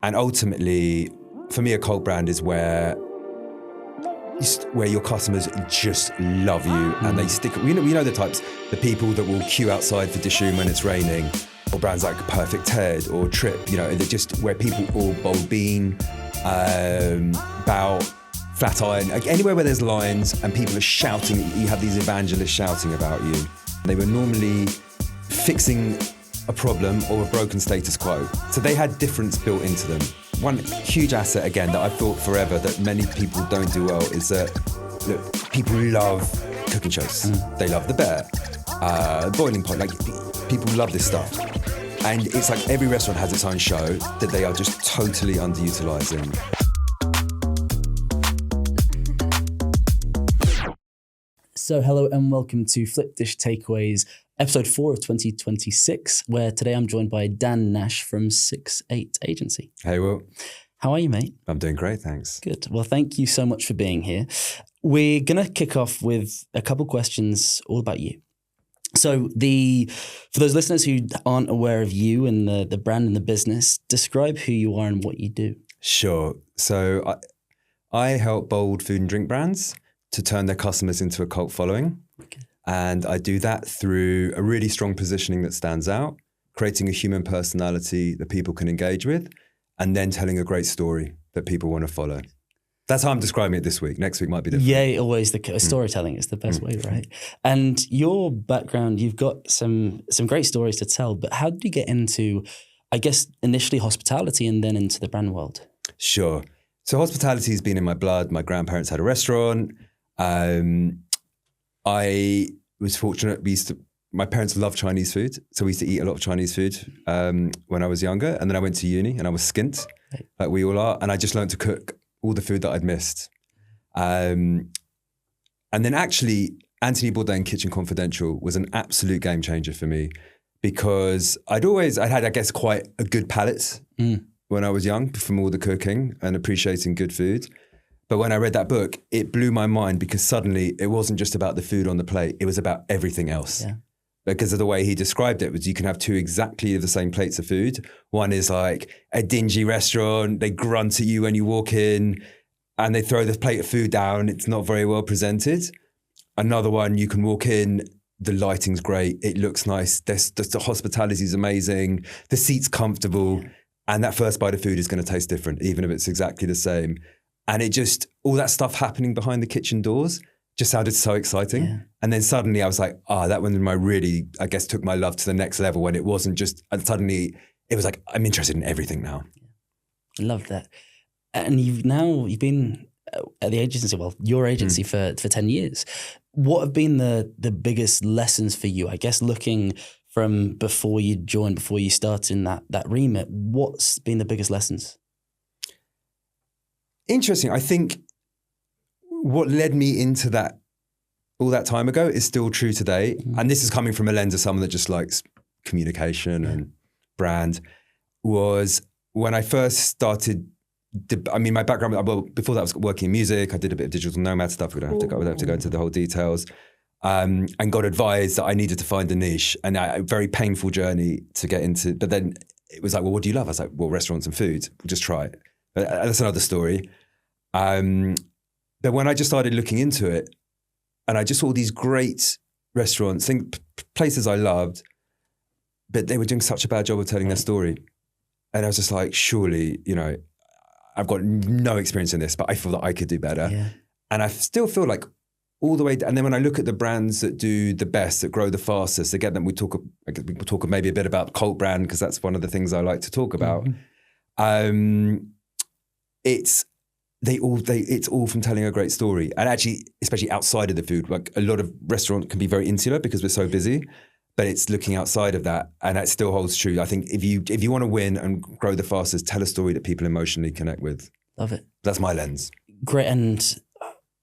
And ultimately, for me, a cult brand is where your customers just love you and they stick. We know the types, the people that will queue outside for Dishoom when it's raining, or brands like Perfect Ted or Trip, they're just where people, or Bold Bean, Bow, Flat Iron, like anywhere where there's lines and people are shouting, you have these evangelists shouting about you. They were normally fixing a problem or a broken status quo. So they had difference built into them. One huge asset, again, that I've thought forever that many people don't do well is that, look, people love cooking shows. They love The Bear, Boiling Point, like people love this stuff. And it's like every restaurant has its own show that they are just totally underutilizing. So hello and welcome to Flipdish Takeaways, episode 4 of 2026, where today I'm joined by Dan Nash from SixEight Agency. Hey, Will. How are you, mate? I'm doing great, thanks. Good. Well, thank you so much for being here. We're going to kick off with a couple questions all about you. So for those listeners who aren't aware of you and the brand and the business, describe who you are and what you do. Sure. So I help bold food and drink brands to turn their customers into a cult following. Okay. And I do that through a really strong positioning that stands out, creating a human personality that people can engage with, and then telling a great story that people want to follow. That's how I'm describing it this week. Next week might be different. Yeah, always storytelling is the best way, right? And your background, you've got some great stories to tell, but how did you get into, I guess, initially hospitality and then into the brand world? Sure. So hospitality has been in my blood. My grandparents had a restaurant. I was fortunate. My parents loved Chinese food, so we used to eat a lot of Chinese food when I was younger. And then I went to uni and I was skint, like we all are. And I just learned to cook all the food that I'd missed. And then actually, Anthony Bourdain Kitchen Confidential was an absolute game changer for me because I'd had, I guess, quite a good palate when I was young from all the cooking and appreciating good food. But when I read that book, it blew my mind because suddenly it wasn't just about the food on the plate, it was about everything else. Yeah. Because of the way he described it, was you can have two exactly the same plates of food. One is like a dingy restaurant, they grunt at you when you walk in and they throw the plate of food down, it's not very well presented. Another one, you can walk in, the lighting's great, it looks nice, the hospitality is amazing, the seat's comfortable, and that first bite of food is going to taste different, even if it's exactly the same. And it just, all that stuff happening behind the kitchen doors just sounded so exciting. Yeah. And then suddenly I was like, that one really, I guess, took my love to the next level when it wasn't just, and suddenly it was like, I'm interested in everything now. I love that. And you've been at the agency, your agency for 10 years. What have been the biggest lessons for you? I guess looking from before you joined, before you started in that remit, what's been the biggest lessons? Interesting. I think what led me into that all that time ago is still true today. And this is coming from a lens of someone that just likes communication and brand, was when I first started, my background, before that I was working in music. I did a bit of digital nomad stuff. We don't have to go into the whole details. And got advised that I needed to find a niche, and a very painful journey to get into. But then it was like, well, what do you love? I was like, well, restaurants and food. We'll just try it. But that's another story. But when I just started looking into it, and I just saw these great restaurants, places I loved, but they were doing such a bad job of telling their story. And I was just like, surely, I've got no experience in this, but I feel that I could do better. Yeah. And I still feel like all the way. And then when I look at the brands that do the best, that grow the fastest, again, then we'll talk maybe a bit about cult brand, because that's one of the things I like to talk about. It's all from telling a great story. And actually, especially outside of the food, like a lot of restaurants can be very insular because we're so busy, but it's looking outside of that. And that still holds true. I think if you want to win and grow the fastest, tell a story that people emotionally connect with. Love it. That's my lens. Great. And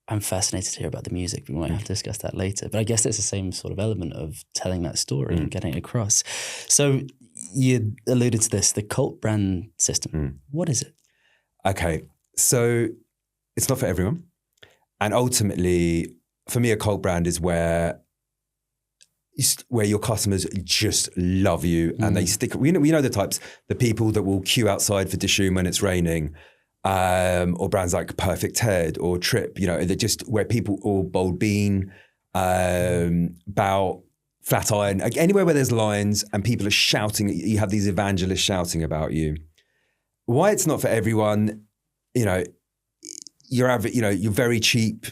I'm fascinated to hear about the music. We might have to discuss that later. But I guess it's the same sort of element of telling that story and getting it across. So you alluded to this, the cult brand system. What is it? Okay. So it's not for everyone. And ultimately, for me, a cult brand is where where your customers just love you and they stick. We know the types, the people that will queue outside for Dishoom when it's raining, or brands like Perfect Head or Trip, they're just where people, or Bold Bean, Bout, Flatiron, anywhere where there's lines and people are shouting, you have these evangelists shouting about you. Why it's not for everyone, your average, your very cheap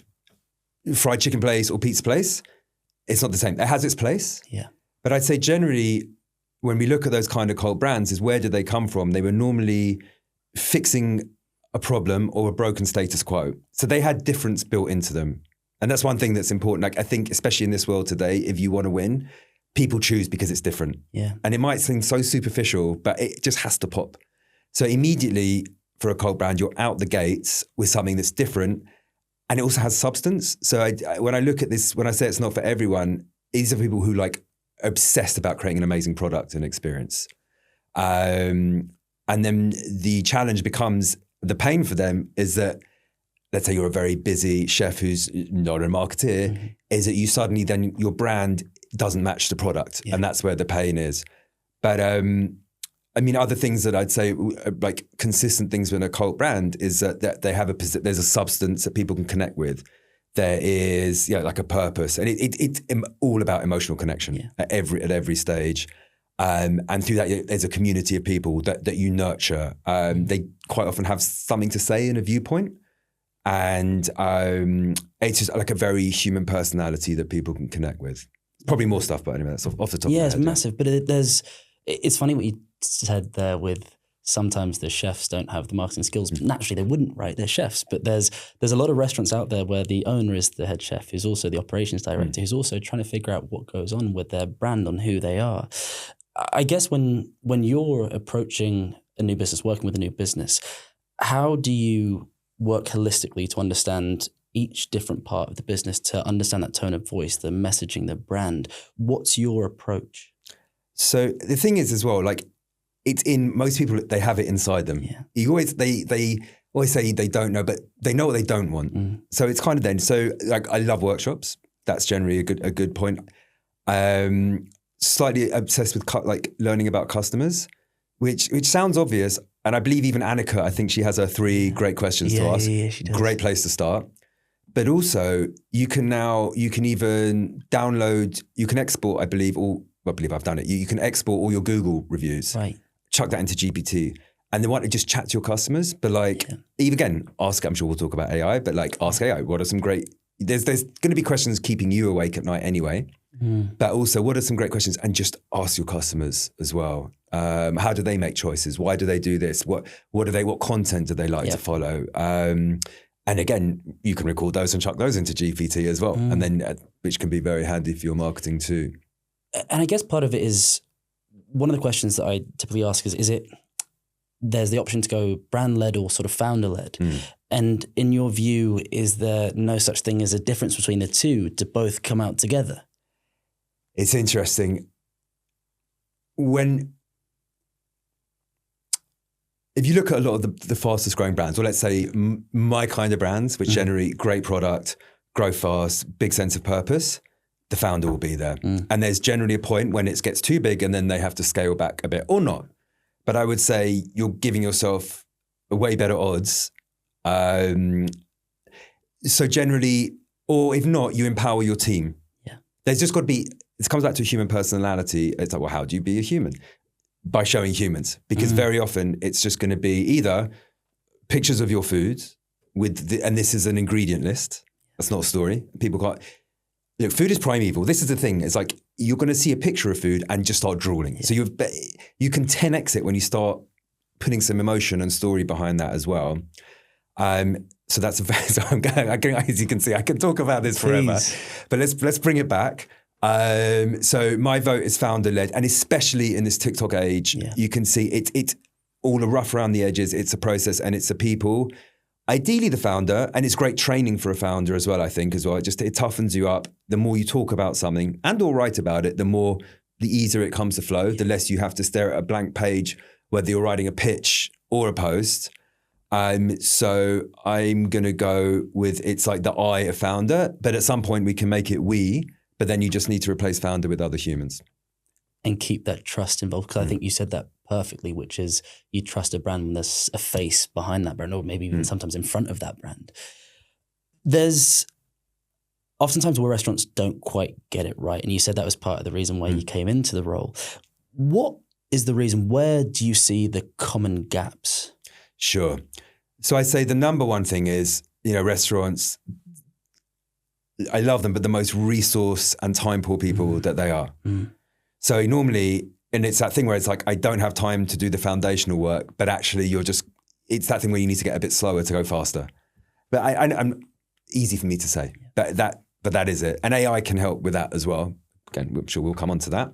fried chicken place or pizza place, it's not the same. It has its place. Yeah. But I'd say generally, when we look at those kind of cult brands, is where did they come from? They were normally fixing a problem or a broken status quo. So they had difference built into them. And that's one thing that's important. Like, I think, especially in this world today, if you want to win, people choose because it's different. Yeah. And it might seem so superficial, but it just has to pop. So immediately for a cult brand, you're out the gates with something that's different. And it also has substance. So when I look at this, when I say it's not for everyone, these are people who obsessed about creating an amazing product and experience. And then the challenge becomes, the pain for them is that, let's say you're a very busy chef who's not a marketeer, is that you suddenly then, your brand doesn't match the product. Yeah. And that's where the pain is. But other things that I'd say, like consistent things with a cult brand, is that they have there's a substance that people can connect with. There is, like a purpose, and it's all about emotional connection at every stage. And through that, there's a community of people that you nurture. They quite often have something to say and a viewpoint, and it's just like a very human personality that people can connect with. Probably more stuff, but anyway, that's off the top. Yeah, of my it's head, massive. But it's funny what you said there with sometimes the chefs don't have the marketing skills. But naturally, they wouldn't, right? They're chefs. But there's a lot of restaurants out there where the owner is the head chef, who's also the operations director, who's also trying to figure out what goes on with their brand, on who they are. I guess when you're approaching a new business, working with a new business, how do you work holistically to understand each different part of the business, to understand that tone of voice, the messaging, the brand? What's your approach? So the thing is as well, like, it's in most people, they have it inside them. Yeah. They always say they don't know, but they know what they don't want. So it's kind of then. So like, I love workshops. That's generally a good point. Slightly obsessed with learning about customers, which sounds obvious. And I believe even Annika, I think she has her 3 great questions to ask. Yeah, she does. Great place to start. But also you can even download, you can export, I believe I've done it. You can export all your Google reviews, right? Chuck that into GPT, and they want to just chat to your customers. But even again, ask, I'm sure we'll talk about AI, but ask AI, what are some great, there's going to be questions keeping you awake at night anyway. But also, what are some great questions? And just ask your customers as well. How do they make choices? Why do they do this? What content do they like to follow? And again, you can record those and chuck those into GPT as well. And then, which can be very handy for your marketing too. And I guess part of it is, one of the questions that I typically ask is it, there's the option to go brand-led or sort of founder-led. And in your view, is there no such thing as a difference between the two to both come out together? It's interesting. If you look at a lot of the fastest growing brands, or let's say my kind of brands, which generate great product, grow fast, big sense of purpose, the founder will be there. And there's generally a point when it gets too big and then they have to scale back a bit, or not. But I would say you're giving yourself way better odds. So generally, or if not, you empower your team. Yeah. There's just got to be, it comes back to human personality. It's like, well, how do you be a human? By showing humans. Because very often it's just going to be either pictures of your food and this is an ingredient list. That's not a story. People can't, look, food is primeval. This is the thing. It's like, you're going to see a picture of food and just start drooling. Yeah. So you can 10x it when you start putting some emotion and story behind that as well. So that's so I'm going, as you can see, I can talk about this forever, but let's bring it back. So my vote is founder-led, and especially in this TikTok age, you can see it's all rough around the edges. It's a process and it's a people. Ideally the founder, and it's great training for a founder as well, I think as well. It toughens you up. The more you talk about something and or write about it, the easier it comes to flow, the less you have to stare at a blank page, whether you're writing a pitch or a post. So I'm going to go with, it's like the I of founder, but at some point we can make it we. but then you just need to replace founder with other humans. And keep that trust involved. Because I think you said that perfectly, which is you trust a brand when there's a face behind that brand, or maybe even sometimes in front of that brand. There's oftentimes where restaurants don't quite get it right. And you said that was part of the reason why you came into the role. What is the reason? Where do you see the common gaps? Sure. So I say the number one thing is, restaurants, I love them, but the most resource and time poor people that they are. So normally, and it's that thing where it's like, I don't have time to do the foundational work, but actually it's that thing where you need to get a bit slower to go faster. But I'm easy for me to say, but that is it. And AI can help with that as well. Again, I'm sure we'll come on to that.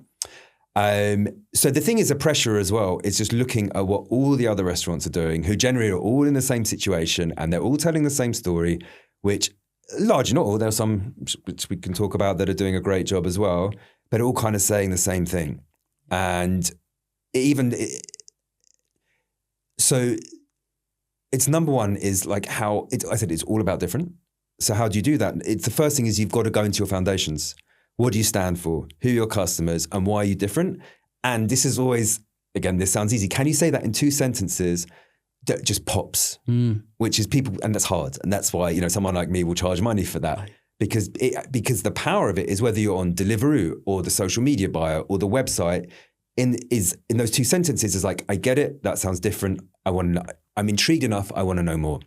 So the thing is, the pressure as well is just looking at what all the other restaurants are doing, who generally are all in the same situation and they're all telling the same story, which largely not all, there are some which we can talk about that are doing a great job as well, but all kind of saying the same thing. And so it's number one is like I said, it's all about different. So how do you do that? It's the first thing is you've got to go into your foundations. What do you stand for? Who are your customers and why are you different? And this is always, again, this sounds easy. Can you say that in 2 sentences that just pops, which is people, and that's hard. And that's why, someone like me will charge money for that. Right. Because the power of it is whether you're on Deliveroo or the social media buyer or the website, in those 2 sentences is like, I get it, that sounds different. I'm intrigued enough, I want to know more.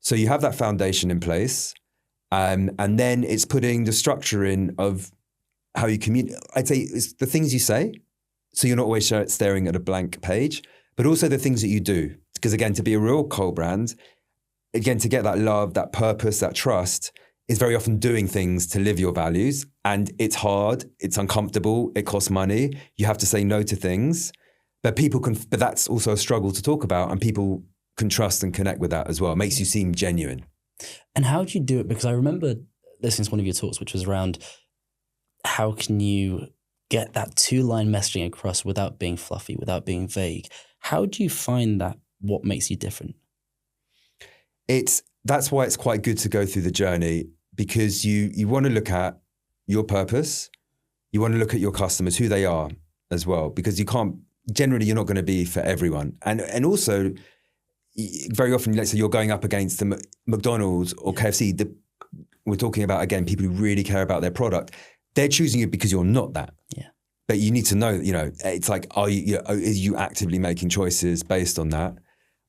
So you have that foundation in place. And then it's putting the structure in of how you communicate. I'd say it's the things you say, so you're not always staring at a blank page, but also the things that you do. Because again, to be a real cult brand, again, to get that love, that purpose, that trust, is very often doing things to live your values. And it's hard, it's uncomfortable, it costs money. You have to say no to things, but but that's also a struggle to talk about, and people can trust and connect with that as well. It makes you seem genuine. And how do you do it? Because I remember listening to one of your talks, which was around how can you get that 2-line messaging across without being fluffy, without being vague? How do you find that? What makes you different? That's why it's quite good to go through the journey, because you want to look at your purpose, you want to look at your customers, who they are as well, because generally you're not going to be for everyone. And also, very often, let's say you're going up against the McDonald's or KFC, we're talking about, again, people who really care about their product. They're choosing you because you're not that. Yeah. But you need to know, it's like, are you actively making choices based on that?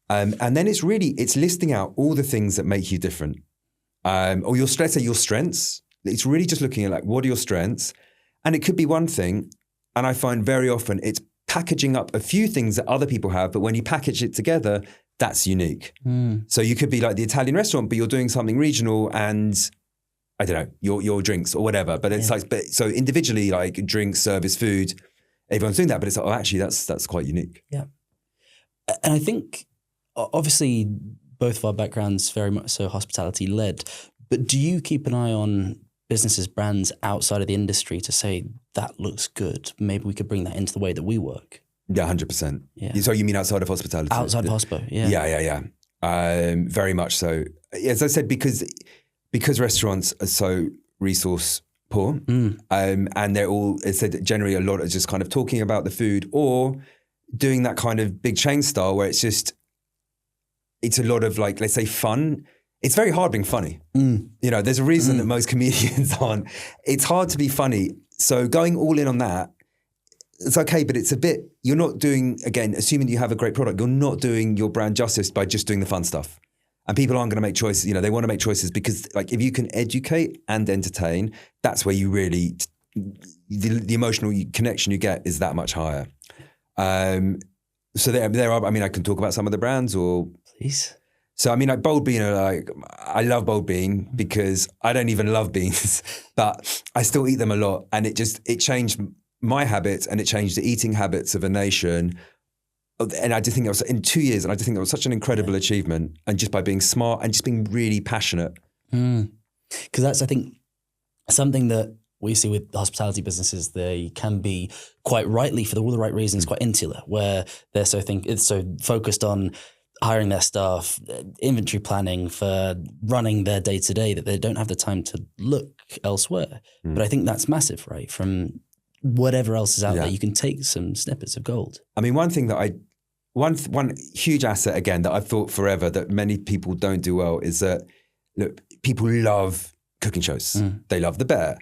And then it's listing out all the things that make you different. Or let's say your strengths. It's really just looking at like, what are your strengths? And it could be one thing. And I find very often it's packaging up a few things that other people have, but when you package it together, that's unique. So you could be like the Italian restaurant, but you're doing something regional and I don't know, your drinks or whatever. But it's so individually, like drinks, service, food, everyone's doing that. But it's like, actually, that's quite unique. Yeah. And I think obviously both of our backgrounds very much so hospitality led, but do you keep an eye on businesses, brands outside of the industry to say that looks good? Maybe we could bring that into the way that we work. Yeah, 100%. Yeah. So you mean outside of hospitality? Outside of hospo, yeah. Yeah. Very much so. As I said, because restaurants are so resource poor, and they're all, as I said, generally a lot of just kind of talking about the food or doing that kind of big chain style where it's a lot of like, let's say fun. It's very hard being funny. There's a reason that most comedians aren't. It's hard to be funny. So going all in on that, it's okay, but it's a bit, you're not doing, again, assuming you have a great product, you're not doing your brand justice by just doing the fun stuff. And people aren't going to make choices, they want to make choices because like if you can educate and entertain, that's where you really, the emotional connection you get is that much higher. So there are, I can talk about some of the brands or... Please. So like Bold Bean I love Bold Bean because I don't even love beans, but I still eat them a lot. And it changed my habits and it changed the eating habits of a nation. And I just think it was in 2 years, and I just think it was such an incredible achievement. And just by being smart and just being really passionate. Because that's, I think, something that we see with hospitality businesses. They can be quite rightly, for all the right reasons, quite insular, where they're so focused on hiring their staff, inventory planning, for running their day to day, that they don't have the time to look elsewhere. But I think that's massive, right? From whatever else is out there, you can take some snippets of gold. I mean, one thing that one huge asset, again, that I've thought forever that many people don't do well is that, look, people love cooking shows. They love The Bear,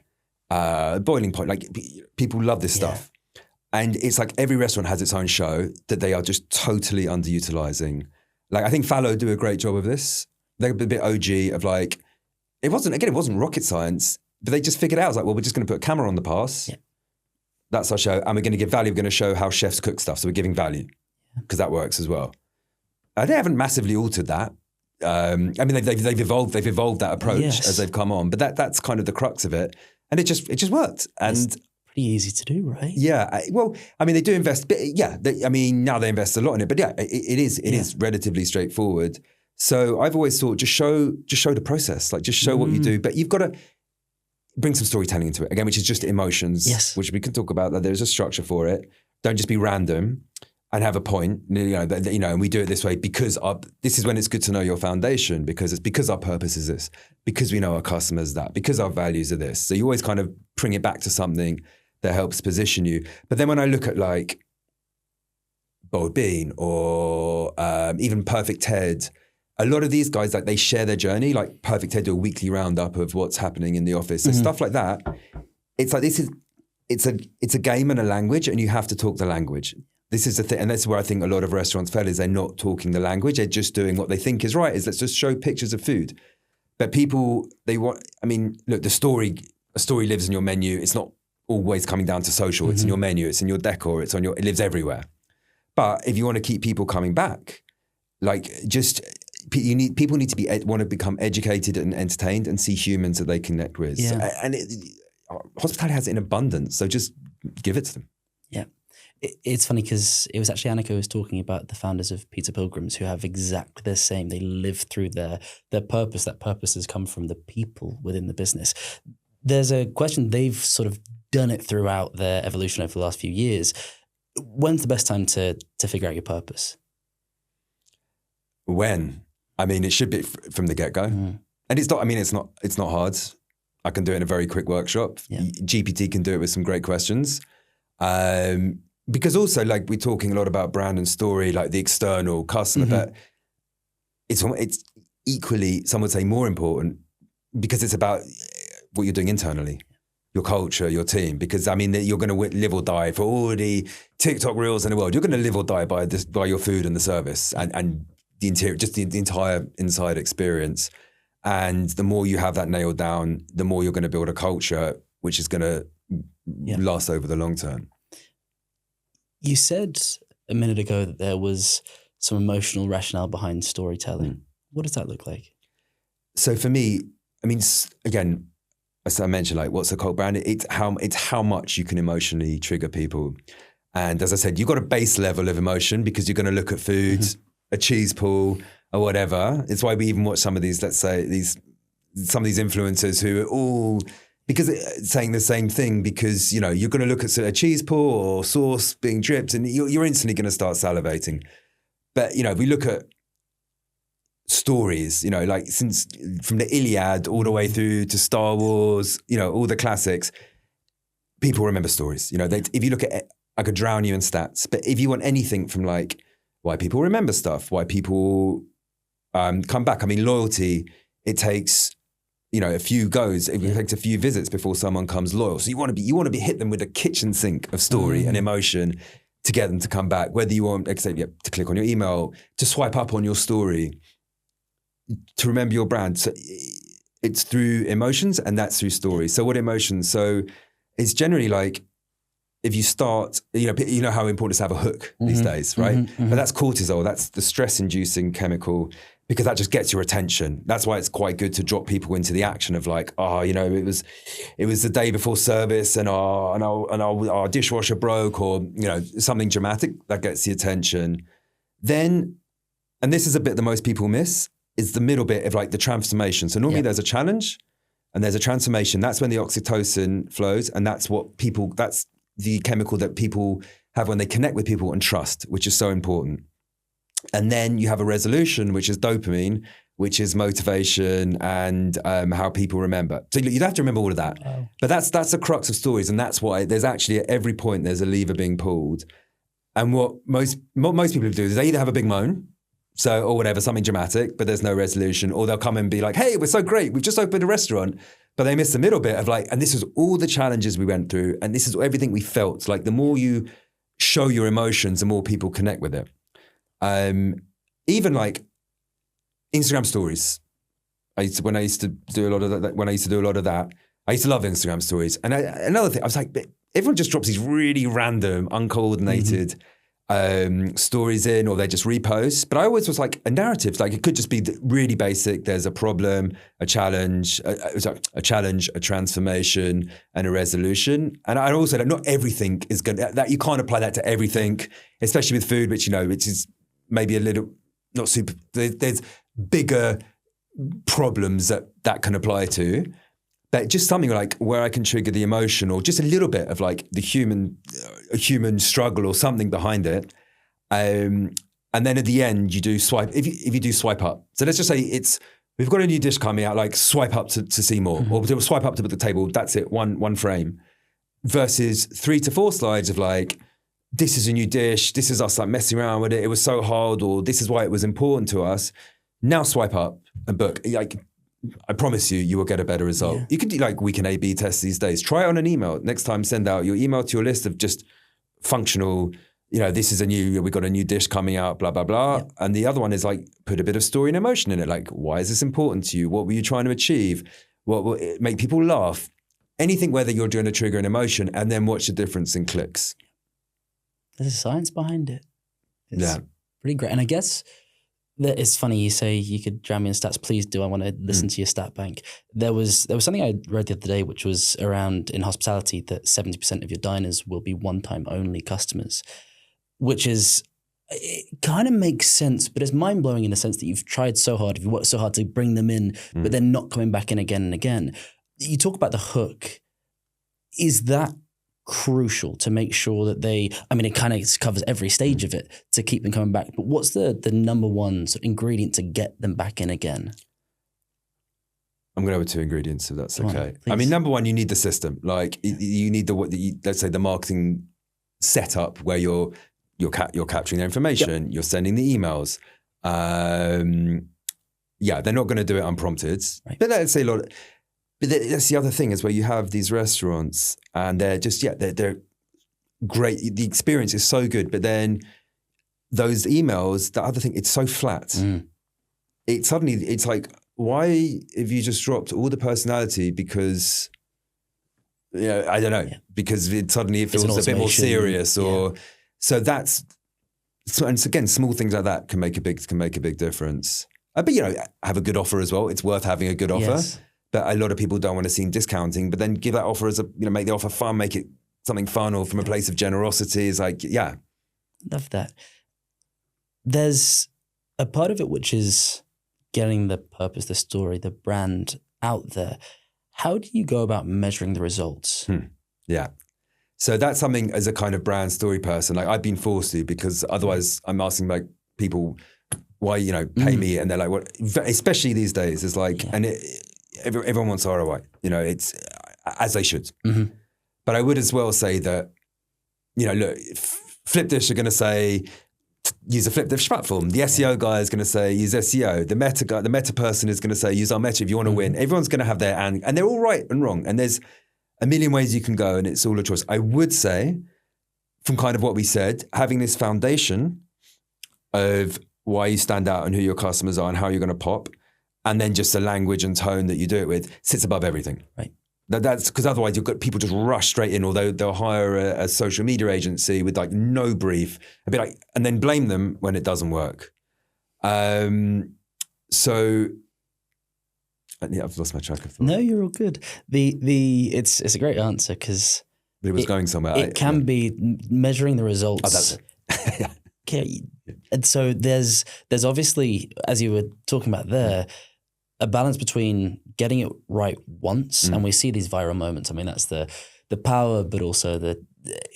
Boiling Point. Like, people love this stuff. And it's like every restaurant has its own show that they are just totally underutilizing. Like, I think Fallow do a great job of this. They're a bit OG of like, it wasn't rocket science, but they just figured out, it's like, well, we're just going to put a camera on the pass. Yeah. That's our show. And we're going to give value. We're going to show how chefs cook stuff. So we're giving value because that works as well. They haven't massively altered that. I mean, they've evolved that approach as they've come on, but that's kind of the crux of it. And it just worked. And it's pretty easy to do, right? Yeah. Well, I mean, they do invest, but now they invest a lot in it, but it is relatively straightforward. So I've always thought, just show the process, like just show what you do, but you've got to bring some storytelling into it again, which is just emotions, which we can talk about. That there's a structure for it. Don't just be random and have a point. And we do it this way because this is when it's good to know your foundation, because our purpose is this, because we know our customers that, because our values are this. So you always kind of bring it back to something that helps position you. But then when I look at like Bold Bean or even Perfect Ted, a lot of these guys, like, they share their journey. Like Perfect Ted do a weekly roundup of what's happening in the office. So stuff like that. It's like it's a game and a language, and you have to talk the language. This is the thing, and that's where I think a lot of restaurants fail, is they're not talking the language. They're just doing what they think is right, is let's just show pictures of food. But people, look, a story lives in your menu. It's not always coming down to social. It's in your menu, it's in your decor, it lives everywhere. But if you want to keep people coming back, like, people need to want to become educated and entertained and see humans that they connect with. Yeah. And hospitality has it in abundance, so just give it to them. Yeah. It's funny because it was actually Annika who was talking about the founders of Pizza Pilgrims, who have exactly the same. They live through their purpose. That purpose has come from the people within the business. There's a question, they've sort of done it throughout their evolution over the last few years. When's the best time to figure out your purpose? When? I mean, it should be from the get-go. And it's not hard. I can do it in a very quick workshop. Yeah. GPT can do it with some great questions. Because also, like, we're talking a lot about brand and story, like the external customer, but it's equally, some would say, more important, because it's about what you're doing internally, your culture, your team. Because I mean, you're going to live or die for all the TikTok reels in the world. You're going to live or die by your food and the service and the interior, just the entire inside experience. And the more you have that nailed down, the more you're going to build a culture which is going to last over the long term. You said a minute ago that there was some emotional rationale behind storytelling. What does that look like? So for me, I mean, again, as I mentioned, like, what's a cult brand? It's how much you can emotionally trigger people. And as I said, you've got a base level of emotion because you're going to look at foods, a cheese pool or whatever. It's why we even watch some of these, let's say, some of these influencers who are all, because it's saying the same thing, because, you're going to look at a cheese pool or sauce being dripped and you're instantly going to start salivating. But, if we look at stories, like since from the Iliad all the way through to Star Wars, all the classics, people remember stories. If you look at it, I could drown you in stats, but if you want anything from like why people remember stuff, why people come back. I mean, loyalty, it takes, a few goes, it takes a few visits before someone comes loyal. So you want to be hit them with a kitchen sink of story and emotion to get them to come back, whether you want to click on your email, to swipe up on your story, to remember your brand. So it's through emotions, and that's through stories. So what emotions? So it's generally like, if you start, you know how important it is to have a hook these days, right? But that's cortisol. That's the stress-inducing chemical, because that just gets your attention. That's why it's quite good to drop people into the action of like, it was the day before service and our dishwasher broke, or something dramatic that gets the attention. Then, and this is a bit that most people miss, is the middle bit of like the transformation. So normally there's a challenge and there's a transformation. That's when the oxytocin flows, and that's the chemical that people have when they connect with people, and trust, which is so important. And then you have a resolution, which is dopamine, which is motivation and how people remember. So you'd have to remember all of that. Wow. But that's the crux of stories. And that's why there's actually at every point there's a lever being pulled. And what most people do is they either have a big moan, or whatever, something dramatic, but there's no resolution, or they'll come and be like, hey, we're so great, we've just opened a restaurant. But they miss the middle bit of like, and this is all the challenges we went through, and this is everything we felt. Like the more you show your emotions, the more people connect with it. Even like Instagram stories. When I used to do a lot of that, I used to love Instagram stories. And another thing, I was like, everyone just drops these really random, uncoordinated stories in, or they just repost. But I always was like a narrative. Like it could just be really basic. There's a problem, a challenge, a transformation, and a resolution. And I also know not everything is good. That you can't apply that to everything, especially with food, which is maybe a little not super. There's bigger problems that can apply to. But just something like where I can trigger the emotion, or just a little bit of like the human struggle or something behind it. And then at the end, you do swipe. If you do swipe up, so let's just say we've got a new dish coming out. Like swipe up to see more, or swipe up to put the table. That's it. One frame, versus 3 to 4 slides of like, this is a new dish. This is us like messing around with it. It was so hard, or this is why it was important to us. Now swipe up and book. Like, I promise you will get a better result. Yeah. You can do like we can A/B test these days. Try it on an email. Next time, send out your email to your list of just functional, this is we got a new dish coming out, blah, blah, blah. Yeah. And the other one is like, put a bit of story and emotion in it. Like, why is this important to you? What were you trying to achieve? What will it make people laugh? Anything, whether you're doing a trigger and emotion, and then watch the difference in clicks. There's a science behind it. It's pretty great. And I guess that it's funny you say you could drown me in stats. Please do. I want to listen to your stat bank. There was something I read the other day, which was around in hospitality that 70% of your diners will be one-time only customers, which is, it kind of makes sense, but it's mind-blowing in the sense that you've tried so hard, you've worked so hard to bring them in, but they're not coming back in again and again. You talk about the hook. Is that crucial to make sure that it kind of covers every stage of it to keep them coming back, but what's the number one sort of ingredient to get them back in again? I'm going to have 2 ingredients, if that's okay. Please. I mean, number one, you need the system. Like you need let's say the marketing setup where you're capturing their information, you're sending the emails. They're not going to do it unprompted. Right. But let's say But that's the other thing, is where you have these restaurants and they're just, they're great. The experience is so good, but then those emails, the other thing, it's so flat. It's like, why have you just dropped all the personality? Because, I don't know, because it feels a bit more serious, or so that's, and again, small things like that can make a big difference. But have a good offer as well. It's worth having a good offer. Yes. But a lot of people don't want to seem discounting, but then give that offer as make the offer fun, make it something fun, or from a place of generosity. Is like, Love that. There's a part of it which is getting the purpose, the story, the brand out there. How do you go about measuring the results? Yeah. So that's something, as a kind of brand story person, like I've been forced to, because otherwise I'm asking like people, why, pay me. And they're like, what, especially these days, it's like, and everyone wants ROI, it's as they should. But I would as well say that, look, Flipdish are going to say, use a Flipdish platform. The SEO guy is going to say, use SEO. The meta person is going to say, use our meta if you want to win. Everyone's going to have their, and they're all right and wrong. And there's a million ways you can go, and it's all a choice. I would say, from kind of what we said, having this foundation of why you stand out and who your customers are and how you're going to pop, and then just the language and tone that you do it with, sits above everything. Right. That's because otherwise you've got people just rush straight in, or they'll hire a social media agency with like no brief, and then blame them when it doesn't work. So I've lost my track of thought. No, you're all good. It's a great answer, because it was going somewhere. It can be measuring the results. Oh, that's it. Okay. And so there's obviously, as you were talking about there, a balance between getting it right once, and we see these viral moments. I mean, that's the power, but also the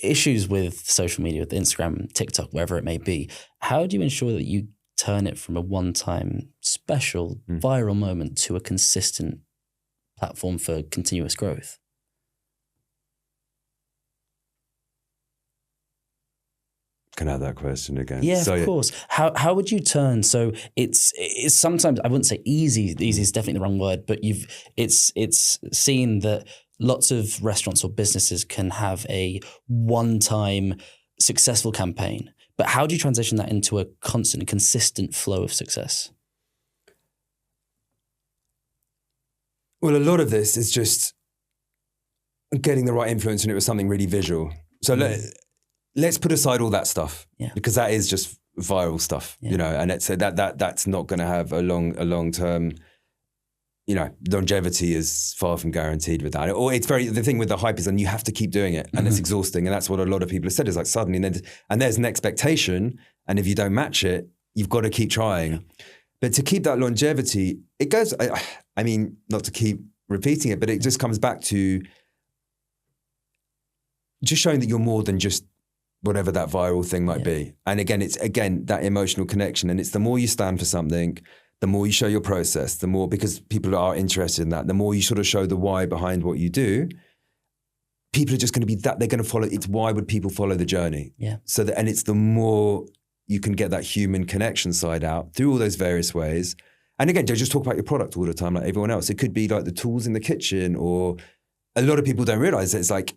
issues with social media, with Instagram, TikTok, wherever it may be. How do you ensure that you turn it from a one-time special viral moment to a consistent platform for continuous growth? Can I have that question again? Yeah, of course. How would you turn? So it's sometimes, I wouldn't say easy. Easy is definitely the wrong word, but it's seen that lots of restaurants or businesses can have a one-time successful campaign. But how do you transition that into a constant, consistent flow of success? Well, a lot of this is just getting the right influence, and it was something really visual. So let's put aside all that stuff, because that is just viral stuff, and it's that's not going to have a long term. Longevity is far from guaranteed with that. Or the thing with the hype is, and you have to keep doing it, and it's exhausting, and that's what a lot of people have said. Is like suddenly, and there's an expectation, and if you don't match it, you've got to keep trying. Yeah. But to keep that longevity, it goes. I mean, not to keep repeating it, but it just comes back to just showing that you're more than just whatever that viral thing might be. And again, it's that emotional connection, and it's the more you stand for something, the more you show your process, the more, because people are interested in that, the more you sort of show the why behind what you do, people are just going to be that, they're going to follow. It's why would people follow the journey? Yeah. So and it's the more you can get that human connection side out through all those various ways. And again, don't just talk about your product all the time like everyone else. It could be like the tools in the kitchen, or a lot of people don't realize that it's like,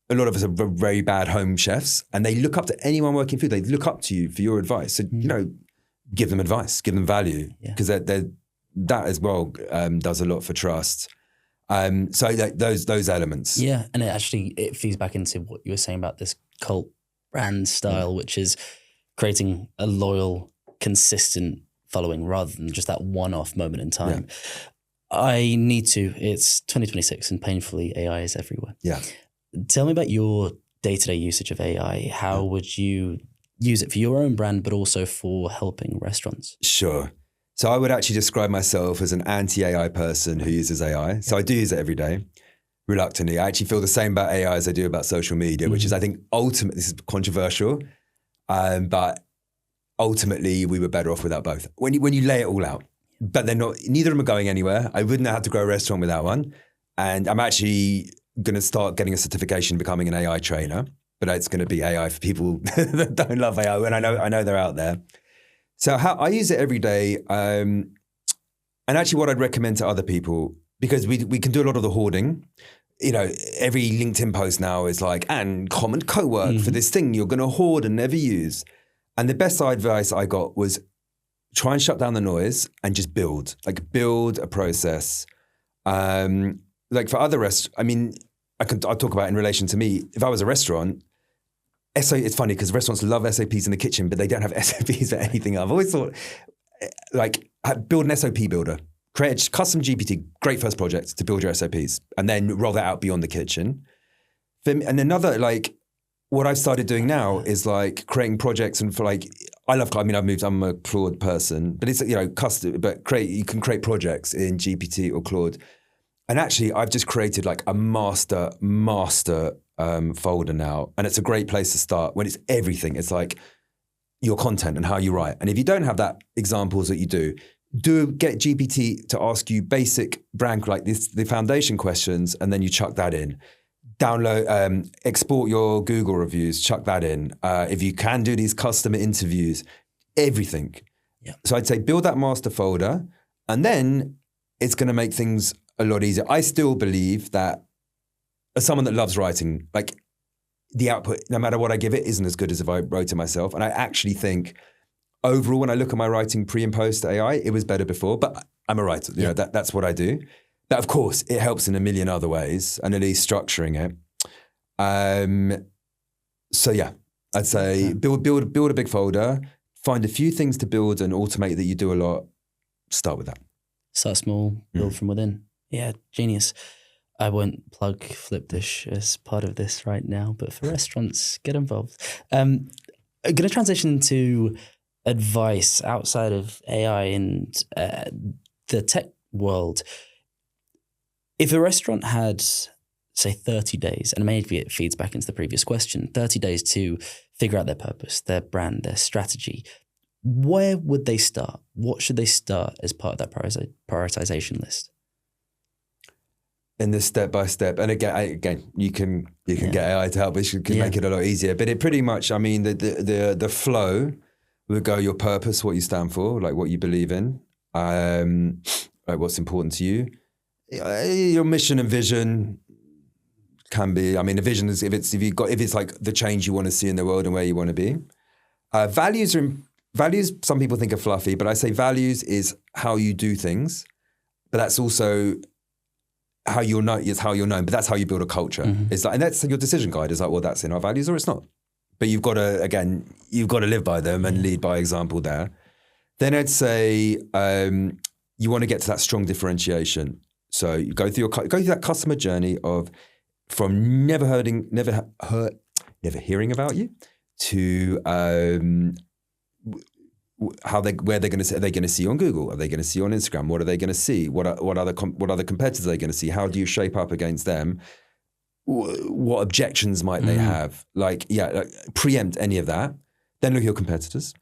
a lot of us are very bad home chefs, and they look up to anyone working food. They look up to you for your advice. So, give them advice, give them value, because that as well does a lot for trust. So those elements. Yeah, and it feeds back into what you were saying about this cult brand style, which is creating a loyal, consistent following rather than just that one-off moment in time. It's 2026 and painfully AI is everywhere. Yeah. Tell me about your day-to-day usage of AI. How would you use it for your own brand, but also for helping restaurants? Sure. So I would actually describe myself as an anti-AI person who uses AI. So I do use it every day, reluctantly. I actually feel the same about AI as I do about social media, which is, I think, ultimately, this is controversial, but ultimately we were better off without both. When you lay it all out, but neither of them are going anywhere. I wouldn't know how to grow a restaurant without one. And I'm actually going to start getting a certification, becoming an AI trainer, but it's going to be AI for people that don't love AI. And I know they're out there. So how I use it every day. And actually what I'd recommend to other people, because we can do a lot of the hoarding. Every LinkedIn post now is like, and comment co-work for this thing you're going to hoard and never use. And the best advice I got was try and shut down the noise and just build a process. Like for other restaurants, I mean, I'll talk about it in relation to me. If I was a restaurant, it's funny because restaurants love SOPs in the kitchen, but they don't have SOPs for anything else. I've always thought, build an SOP builder, create a custom GPT, great first project to build your SOPs, and then roll that out beyond the kitchen. And another, what I've started doing now is creating projects, and I'm a Claude person, but it's, custom, but you can create projects in GPT or Claude. And actually, I've just created a master folder now. And it's a great place to start when it's everything. It's like your content and how you write. And if you don't have that examples that you do get GPT to ask you basic brand, the foundation questions, and then you chuck that in. Download, export your Google reviews, chuck that in. If you can do these custom interviews, everything. Yeah. So I'd say build that master folder, and then it's going to make things a lot easier. I still believe that as someone that loves writing, the output, no matter what I give it, isn't as good as if I wrote it myself. And I actually think overall, when I look at my writing pre and post AI, it was better before, but I'm a writer. That's what I do. But of course, it helps in a million other ways, and at least structuring it. So yeah, I'd say build a big folder, find a few things to build and automate that you do a lot. Start with that. Start small, build from within. Yeah, genius. I won't plug Flipdish as part of this right now, but for restaurants, get involved. I'm going to transition to advice outside of AI and the tech world. If a restaurant had, say, 30 days, and maybe it feeds back into the previous question, 30 days to figure out their purpose, their brand, their strategy, where would they start? What should they start as part of that prioritization list? In the step by step, and again, you can get AI to help, which can make it a lot easier. But it pretty much, I mean, the flow would go your purpose, what you stand for, like what you believe in, like what's important to you. Your mission and vision can be. I mean, the vision is if it's like the change you want to see in the world and where you want to be. Values. Some people think are fluffy, but I say values is how you do things, but that's also how you're known, but that's how you build a culture. It's like, and that's your decision guide. It's like, well, that's in our values or it's not. But you've got to live by them and lead by example there. Then I'd say you want to get to that strong differentiation. So you go through that customer journey from never hearing about you to where they're going to see. Are they going to see you on Google? Are they going to see you on Instagram? What are they going to see? What other competitors are they going to see? How do you shape up against them? What objections might they have? Preempt any of that. Then look at your competitors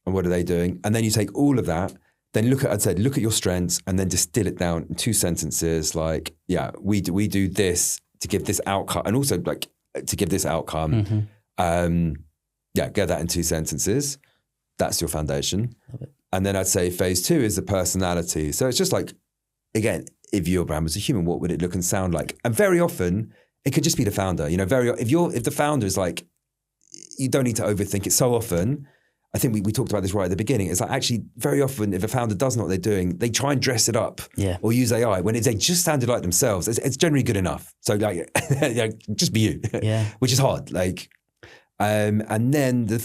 and what are they doing? And then you take all of that. Then look at your strengths and then distill it down in 2 sentences. Like, we do this to give this outcome, and also like to give this outcome. Get that in 2 sentences. That's your foundation. Love it. And And then I'd say phase 2 is the personality. So it's just like, again, if your brand was a human, what would it look and sound like? And very often it could just be the founder. You know, if the founder is like, you don't need to overthink it. So often, I think we talked about this right at the beginning. It's like actually very often if a founder doesn't know what they're doing, they try and dress it up or use AI when they just sounded like themselves. It's generally good enough. So like, just be you, which is hard. Like, and then the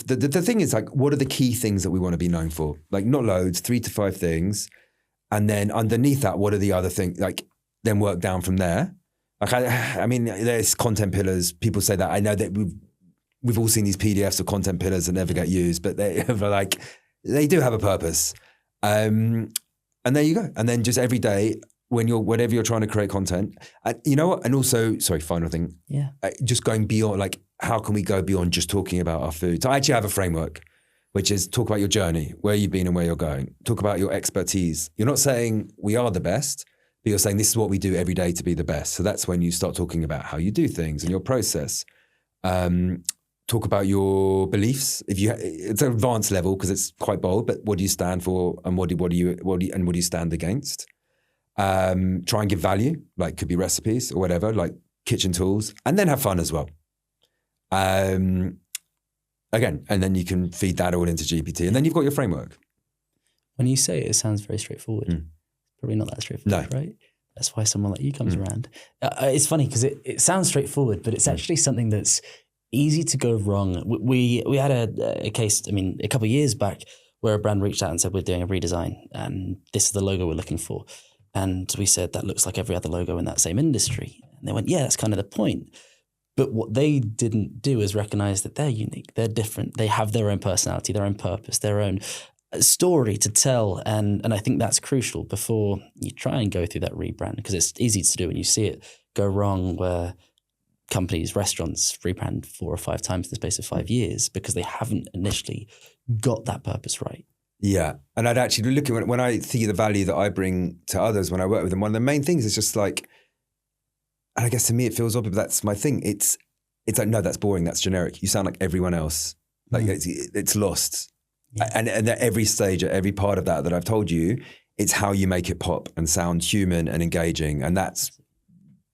thing is like, what are the key things that we want to be known for? Like not loads, 3 to 5 things. And then underneath that, what are the other things? Like then work down from there. Like, I mean, there's content pillars. People say that. I know that we've all seen these PDFs of content pillars that never get used, but they do have a purpose. And there you go. And then just every day, whenever you're trying to create content, you know what? And also, final thing. Yeah. Just going beyond, like, how can we go beyond just talking about our food? So I actually have a framework, which is talk about your journey, where you've been and where you're going. Talk about your expertise. You're not saying we are the best, but you're saying this is what we do every day to be the best. So that's when you start talking about how you do things and your process. Talk about your beliefs. It's an advanced level because it's quite bold, but what do you stand for and what do you stand against? Try and give value, like could be recipes or whatever, like kitchen tools, and then have fun as well. Again, and then you can feed that all into GPT, and then you've got your framework. When you say it sounds very straightforward. Probably not that straightforward, right? That's why someone like you comes around. It's funny because it sounds straightforward, but it's actually something that's easy to go wrong. We had a case, a couple of years back where a brand reached out and said, we're doing a redesign and this is the logo we're looking for. And we said, that looks like every other logo in that same industry. And they went, yeah, that's kind of the point. But what they didn't do is recognize that they're unique, they're different, they have their own personality, their own purpose, their own story to tell. And I think that's crucial before you try and go through that rebrand, because it's easy to do when you see it go wrong where companies, restaurants rebrand 4 or 5 times in the space of 5 years because they haven't initially got that purpose right. Yeah. And I'd actually look at when I think of the value that I bring to others when I work with them, one of the main things is just like, and I guess to me it feels obvious, but that's my thing. It's like, no, that's boring. That's generic. You sound like everyone else. Like it's lost. Yeah. And at every stage, at every part of that I've told you, it's how you make it pop and sound human and engaging. And that's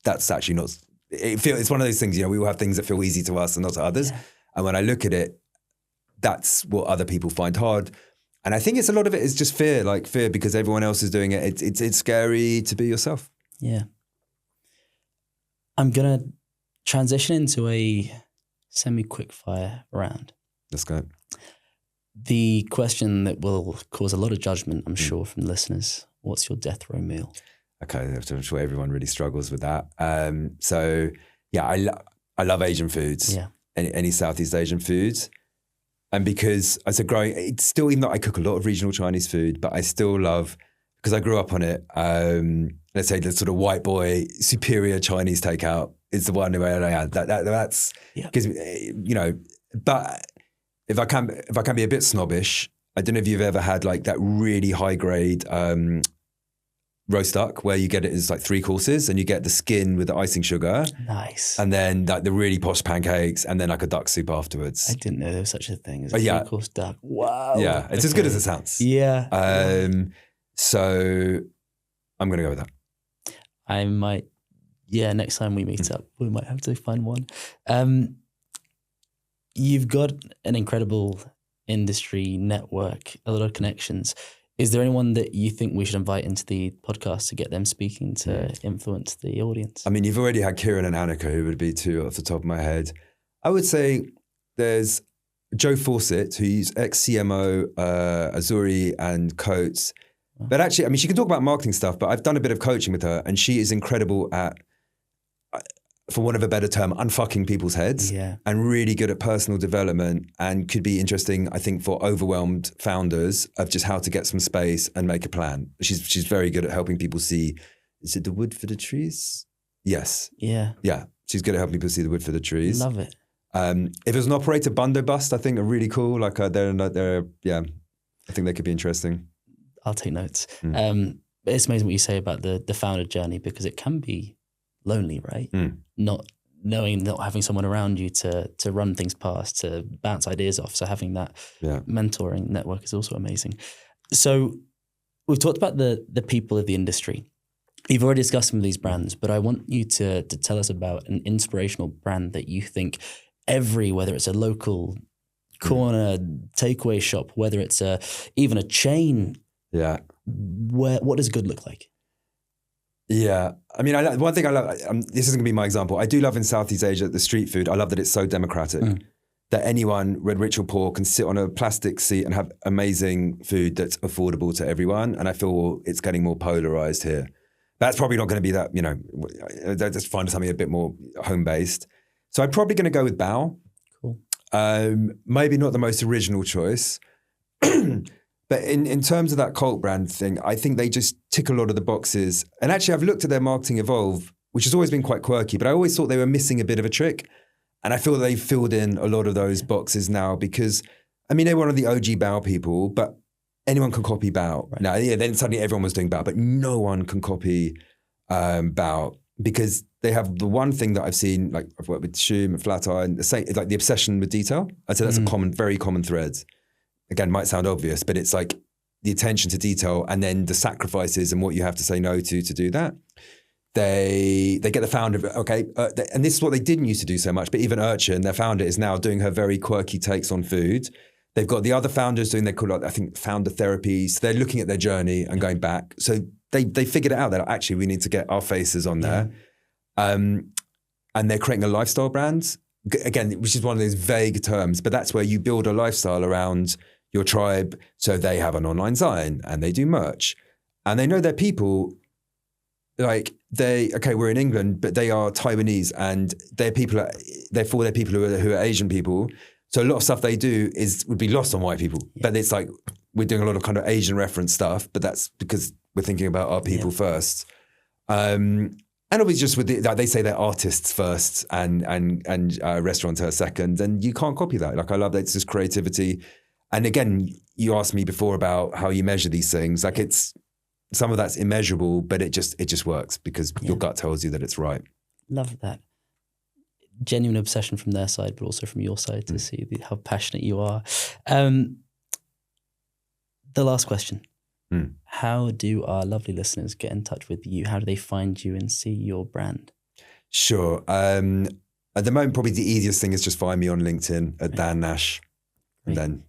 actually not, it's one of those things, you know, we all have things that feel easy to us and not to others. Yeah. And when I look at it, that's what other people find hard. And I think a lot of it is just fear because everyone else is doing it. It's scary to be yourself. Yeah. I'm going to transition into a semi-quick fire round. Let's go. The question that will cause a lot of judgment, I'm sure, from listeners. What's your death row meal? Okay, I'm sure everyone really struggles with that. So yeah, I love Asian foods. Yeah. Any Southeast Asian foods. And because as it's still, even though I cook a lot of regional Chinese food, but I still love, because I grew up on it, let's say the sort of white boy superior Chinese takeout is the one where I had that's because, you know, but if I can be a bit snobbish, I don't know if you've ever had like that really high grade roast duck where you get it as like 3 courses and you get the skin with the icing sugar. Nice. And then like the really posh pancakes and then like a duck soup afterwards. I didn't know there was such a thing as a 3-course duck. Wow. Yeah, it's as good as it sounds. Yeah. So I'm going to go with that. I might, next time we meet up, we might have to find one. You've got an incredible industry network, a lot of connections. Is there anyone that you think we should invite into the podcast to get them speaking to influence the audience? I mean, you've already had Kieran and Annika, who would be 2 off the top of my head. I would say there's Joe Fawcett, who's ex-CMO, Azuri and Coates. But actually, I mean, she can talk about marketing stuff, but I've done a bit of coaching with her and she is incredible at, for want of a better term, unfucking people's heads and really good at personal development and could be interesting, I think, for overwhelmed founders of just how to get some space and make a plan. She's very good at helping people see, is it the wood for the trees? Yes. Yeah. Yeah. She's good at helping people see the wood for the trees. Love it. If it was an operator, Bundo Bust, I think are really cool. Like they're I think they could be interesting. I'll take notes. It's amazing what you say about the founder journey because it can be lonely, right? Not having someone around you to run things past, to bounce ideas off. So having that mentoring network is also amazing. So we've talked about the people of the industry. You've already discussed some of these brands, but I want you to tell us about an inspirational brand that you think whether it's a local corner takeaway shop, whether it's even a chain. Yeah. What does good look like? Yeah. I mean, one thing I love, this isn't going to be my example. I do love in Southeast Asia, the street food. I love that it's so democratic that anyone, whether rich or poor, can sit on a plastic seat and have amazing food that's affordable to everyone. And I feel it's getting more polarized here. That's probably not going to be that, just find something a bit more home-based. So I'm probably going to go with Bao. Cool. Maybe not the most original choice. But in terms of that cult brand thing, I think they just tick a lot of the boxes. And actually, I've looked at their marketing evolve, which has always been quite quirky, but I always thought they were missing a bit of a trick. And I feel they've filled in a lot of those boxes now because, I mean, they're one of the OG Bao people, but anyone can copy Bao. Right. Now, then suddenly everyone was doing Bao, but no one can copy Bao because they have the one thing that I've seen, like I've worked with Shum and Flatiron, and like the obsession with detail. I'd say that's a very common thread. Again, might sound obvious, but it's like the attention to detail and then the sacrifices and what you have to say no to do that. They get the founder, and this is what they didn't used to do so much, but even Urchin, their founder, is now doing her very quirky takes on food. They've got the other founders doing, they call it, I think, founder therapy. So they're looking at their journey and going back. So they figured it out that actually we need to get our faces on there. And they're creating a lifestyle brand, again, which is one of those vague terms, but that's where you build a lifestyle around your tribe. So they have an online sign and they do merch and they know their people. Like we're in England, but they are Taiwanese and they're people who are Asian people. So a lot of stuff they do would be lost on white people, but it's like, we're doing a lot of kind of Asian reference stuff, but that's because we're thinking about our people first. And obviously just with they say they're artists first and restaurateurs second, and you can't copy that. Like I love that it's just creativity. And again, you asked me before about how you measure these things. Like some of that's immeasurable, but it just works because your gut tells you that it's right. Love that. Genuine obsession from their side, but also from your side to see how passionate you are. The last question. How do our lovely listeners get in touch with you? How do they find you and see your brand? Sure. At the moment, probably the easiest thing is just find me on LinkedIn at Dan Nash. And then,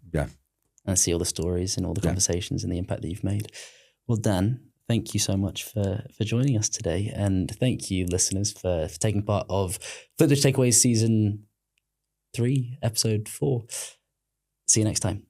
and see all the stories and all the conversations and the impact that you've made. Well, Dan, thank you so much for joining us today. And thank you, listeners, for taking part of Flipdish Takeaways Season 3, Episode 4. See you next time.